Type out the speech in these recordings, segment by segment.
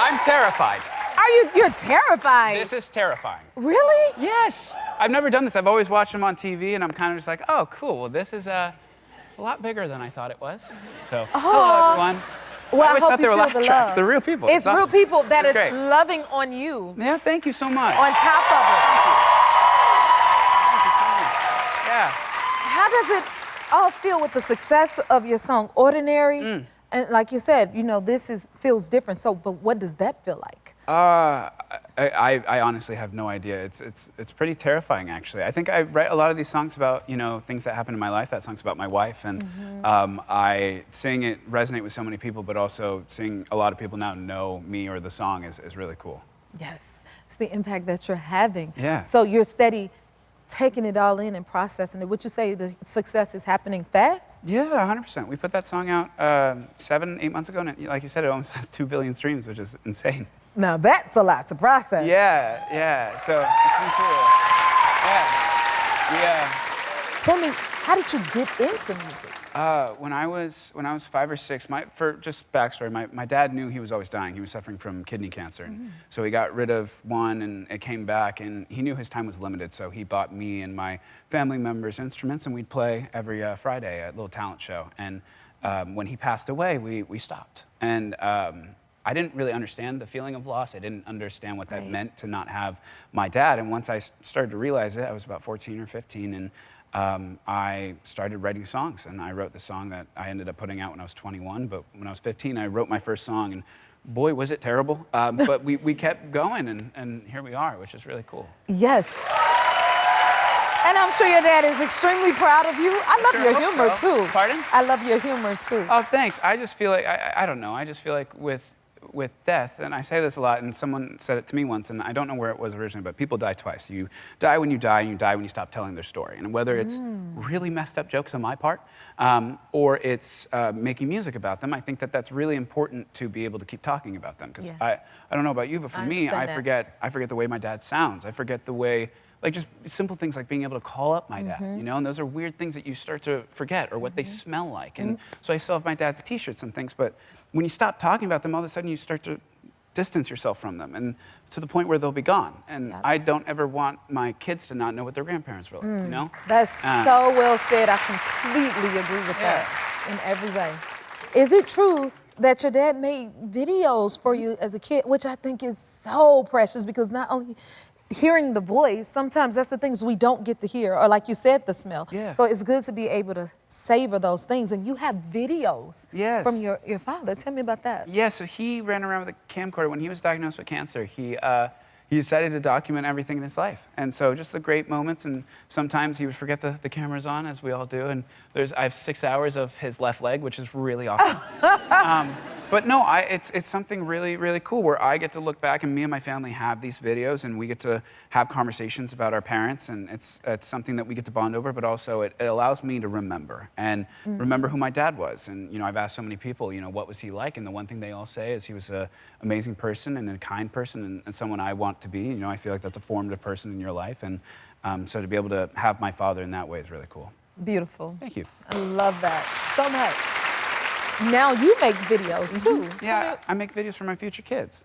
I'm terrified. You're terrified? This is terrifying. Really? Yes. I've never done this. I've always watched them on TV, and I'm kind of just like, oh, cool. Well, this is a lot bigger than I thought it was. So, hello, everyone. Well, I always hope thought they you were feel laugh the tracks. love. They're real people. It's real people that are great. loving on you. Yeah, thank you so much. On top of it. Thank you so much. Yeah. How does it all feel with the success of your song, Ordinary? And like you said, you know, feels different. So, but what does that feel like? I honestly have no idea. It's pretty terrifying, actually. I think I write a lot of these songs about, you know, things that happen in my life. That song's about my wife, and I sing it resonate with so many people, but also seeing a lot of people now know me or the song is really cool. Yes, it's the impact that you're having. Yeah. So you're steady taking it all in and processing it. Would you say the success is happening fast? Yeah, 100%. We put that song out 7-8 months ago, and like you said, it almost has 2 billion streams, which is insane. Now that's a lot to process. Yeah. So it's been cool. Yeah. Tell me, how did you get into music? When I was 5 or 6, for just backstory, my dad knew he was always dying. He was suffering from kidney cancer. So he got rid of one and it came back, and he knew his time was limited, so he bought me and my family members instruments, and we'd play every Friday at a little talent show. And when he passed away, we stopped. And I didn't really understand the feeling of loss. I didn't understand what that meant to not have my dad. And once I started to realize it, I was about 14 or 15, and I started writing songs. And I wrote the song that I ended up putting out when I was 21. But when I was 15, I wrote my first song, and boy, was it terrible. But we kept going, and here we are, which is really cool. Yes. And I'm sure your dad is extremely proud of you. I love your humor, too. Pardon? I love your humor, too. Oh, thanks. I just feel like, I don't know, I just feel like with death, and I say this a lot, and someone said it to me once, and I don't know where it was originally, but people die twice. You die when you die, and you die when you stop telling their story. And whether it's really messed up jokes on my part, or it's making music about them, I think that that's really important to be able to keep talking about them. Because I don't know about you, but for me, I forget the way my dad sounds. I forget the way, like just simple things like being able to call up my dad, you know? And those are weird things that you start to forget, or what they smell like. And so I still have my dad's t-shirts and things, but when you stop talking about them, all of a sudden you start to distance yourself from them, and to the point where they'll be gone. And I don't ever want my kids to not know what their grandparents were like, you know? That's so well said. I completely agree with that in every way. Is it true that your dad made videos for you as a kid, which I think is so precious, because not only hearing the voice, sometimes that's the things we don't get to hear, or like you said, the smell. So it's good to be able to savor those things. And you have videos from your father. Tell me about that. Yeah, so he ran around with a camcorder. When he was diagnosed with cancer, he decided to document everything in his life. And so just the great moments, and sometimes he would forget the cameras on, as we all do. And I have 6 hours of his left leg, which is really awesome. But no, it's something really, really cool where I get to look back, and me and my family have these videos, and we get to have conversations about our parents, and it's something that we get to bond over, but also it allows me to remember, and remember who my dad was. And, you know, I've asked so many people, you know, what was he like? And the one thing they all say is he was an amazing person and a kind person, and someone I want to be. You know, I feel like that's a formative person in your life, and so to be able to have my father in that way is really cool. Beautiful. Thank you. I love that so much. Now you make videos too. Yeah, I make videos for my future kids.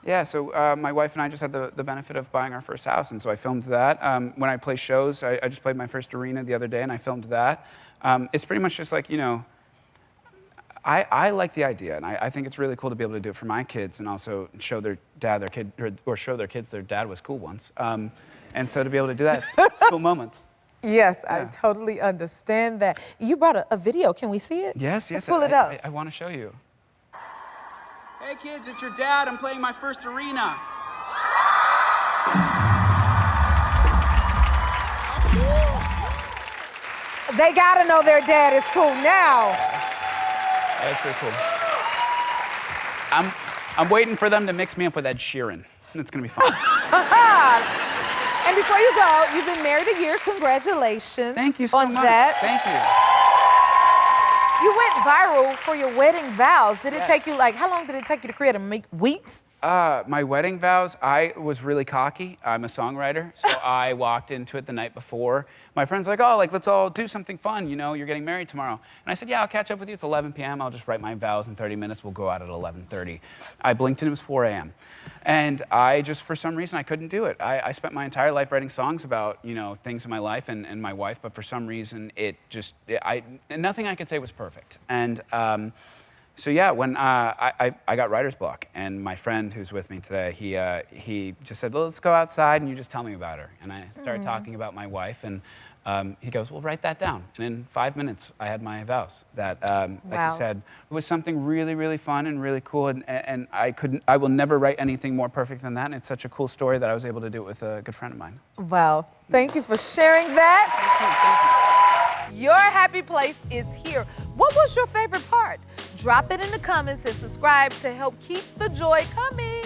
Yeah, so my wife and I just had the benefit of buying our first house, and so I filmed that. When I play shows, I just played my first arena the other day, and I filmed that. It's pretty much just like, you know, I like the idea, and I think it's really cool to be able to do it for my kids, and also show their dad, or show their kids their dad was cool once. And so to be able to do that, it's cool moments. Yes, I totally understand that. You brought a video. Can we see it? Yes. Let's pull it up. I want to show you. Hey kids, it's your dad. I'm playing my first arena. They gotta know their dad is cool now. That's pretty cool. I'm waiting for them to mix me up with Ed Sheeran. It's gonna be fun. And before you go, you've been married a year. Congratulations. Thank you so much. That. Thank you. You went viral for your wedding vows. Did it take you, like, how long did it take you to create them? Weeks? My wedding vows, I was really cocky. I'm a songwriter, so I walked into it the night before. My friend's like, oh, like, let's all do something fun, you know, you're getting married tomorrow. And I said, yeah, I'll catch up with you. It's 11 p.m. I'll just write my vows in 30 minutes. We'll go out at 11:30. I blinked and it was 4 a.m. And I just, for some reason, I couldn't do it. I spent my entire life writing songs about, you know, things in my life and my wife, but for some reason, nothing I could say was perfect. And so yeah, when I got writer's block, and my friend who's with me today, he just said, well, let's go outside and you just tell me about her. And I started talking about my wife, and he goes, well, write that down. And in 5 minutes, I had my vows. That, like you said, it was something really, really fun and really cool, and I will never write anything more perfect than that. And it's such a cool story that I was able to do it with a good friend of mine. Wow, thank you for sharing that. Thank you. Your happy place is here. What was your favorite part? Drop it in the comments and subscribe to help keep the joy coming.